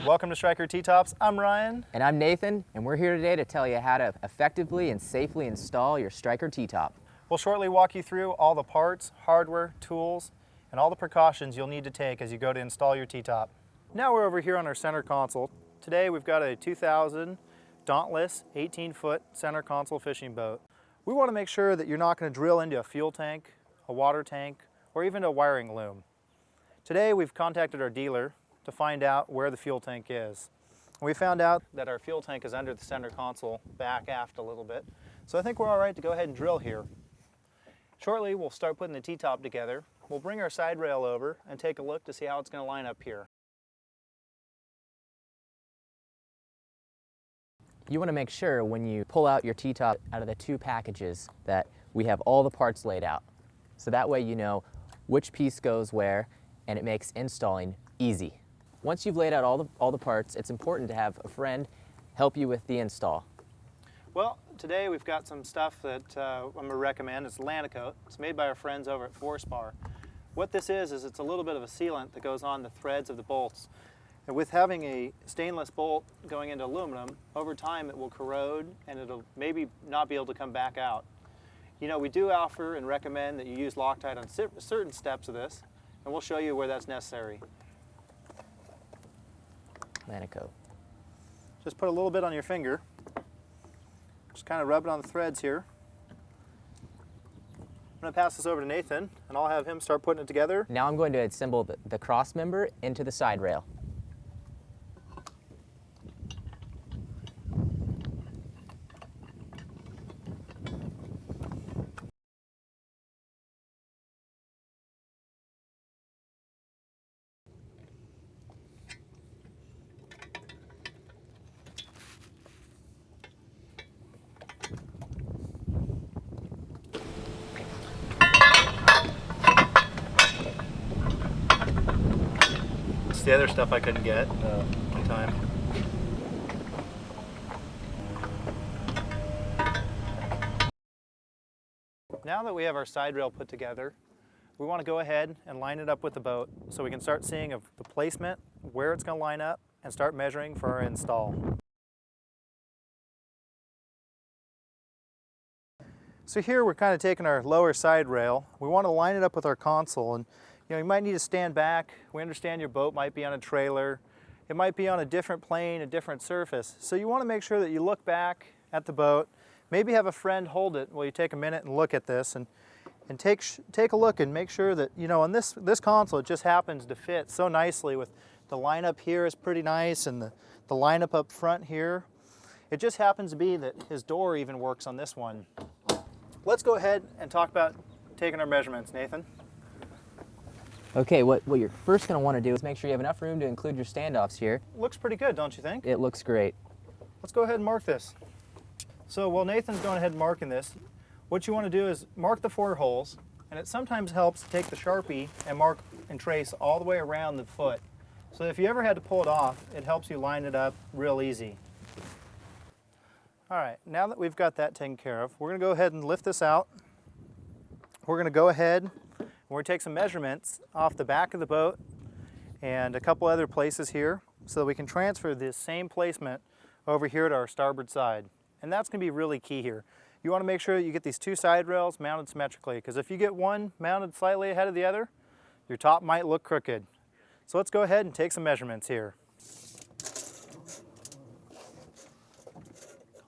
Welcome to Stryker T-Tops. I'm Ryan. And I'm Nathan, and we're here today to tell you how to effectively and safely install your Stryker T-Top. We'll shortly walk you through all the parts, hardware, tools, and all the precautions you'll need to take as you go to install your T-Top. Now we're over here on our center console. Today we've got a 2000 Dauntless 18-foot center console fishing boat. We want to make sure that you're not going to drill into a fuel tank, a water tank, or even a wiring loom. Today we've contacted our dealer to find out where the fuel tank is. We found out that our fuel tank is under the center console, back aft a little bit. So I think we're all right to go ahead and drill here. Shortly we'll start putting the T-top together. We'll bring our side rail over and take a look to see how it's going to line up here. You want to make sure when you pull out your T-top out of the two packages that we have all the parts laid out. So that way you know which piece goes where, and it makes installing easy. Once you've laid out all the parts, it's important to have a friend help you with the install. Well, today we've got some stuff that I'm going to recommend. It's Lanacoat. It's made by our friends over at Forspar. What this is it's a little bit of a sealant that goes on the threads of the bolts. And with having a stainless bolt going into aluminum, over time it will corrode and it'll maybe not be able to come back out. You know, we do offer and recommend that you use Loctite on certain steps of this, and we'll show you where that's necessary. Lanacoat. Just put a little bit on your finger. Just kind of rub it on the threads here. I'm going to pass this over to Nathan, and I'll have him start putting it together. Now I'm going to assemble the cross member into the side rail. It's the other stuff I couldn't get in time. Now that we have our side rail put together, we want to go ahead and line it up with the boat so we can start seeing the placement, where it's going to line up, and start measuring for our install. So here we're kind of taking our lower side rail. We want to line it up with our console, and you might need to stand back. We understand your boat might be on a trailer. It might be on a different plane, a different surface. So you want to make sure that you look back at the boat. Maybe have a friend hold it while you take a minute and look at this, and take a look and make sure that, on this console it just happens to fit so nicely with the lineup here is pretty nice, and the lineup up front here. It just happens to be that his door even works on this one. Let's go ahead and talk about taking our measurements, Nathan. Okay, what you're first going to want to do is make sure you have enough room to include your standoffs here. Looks pretty good, don't you think? It looks great. Let's go ahead and mark this. So while Nathan's going ahead and marking this, what you want to do is mark the 4 holes, and it sometimes helps to take the Sharpie and mark and trace all the way around the foot. So if you ever had to pull it off, it helps you line it up real easy. All right, now that we've got that taken care of, we're going to go ahead and lift this out. We're going to go ahead and we're going to take some measurements off the back of the boat and a couple other places here so that we can transfer this same placement over here to our starboard side. And that's going to be really key here. You want to make sure that you get these 2 side rails mounted symmetrically, because if you get one mounted slightly ahead of the other, your top might look crooked. So let's go ahead and take some measurements here.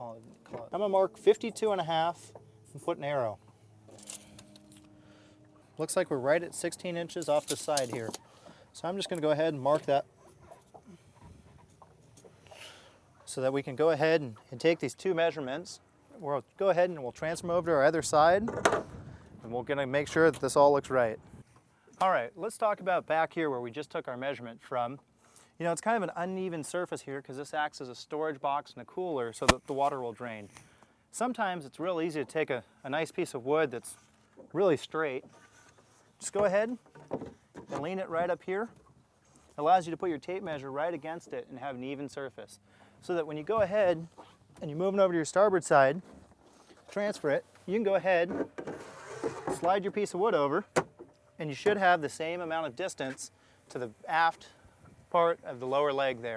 I'm going to mark 52.5 and put an arrow. Looks like we're right at 16 inches off the side here. So I'm just going to go ahead and mark that so that we can go ahead and take these 2 measurements. We'll go ahead and we'll transfer them over to our other side, and we're going to make sure that this all looks right. All right, let's talk about back here where we just took our measurement from. It's kind of an uneven surface here because this acts as a storage box and a cooler so that the water will drain. Sometimes it's real easy to take a nice piece of wood that's really straight. Just go ahead and lean it right up here. It allows you to put your tape measure right against it and have an even surface, so that when you go ahead and you're moving over to your starboard side, transfer it, you can go ahead, slide your piece of wood over, and you should have the same amount of distance to the aft part of the lower leg there.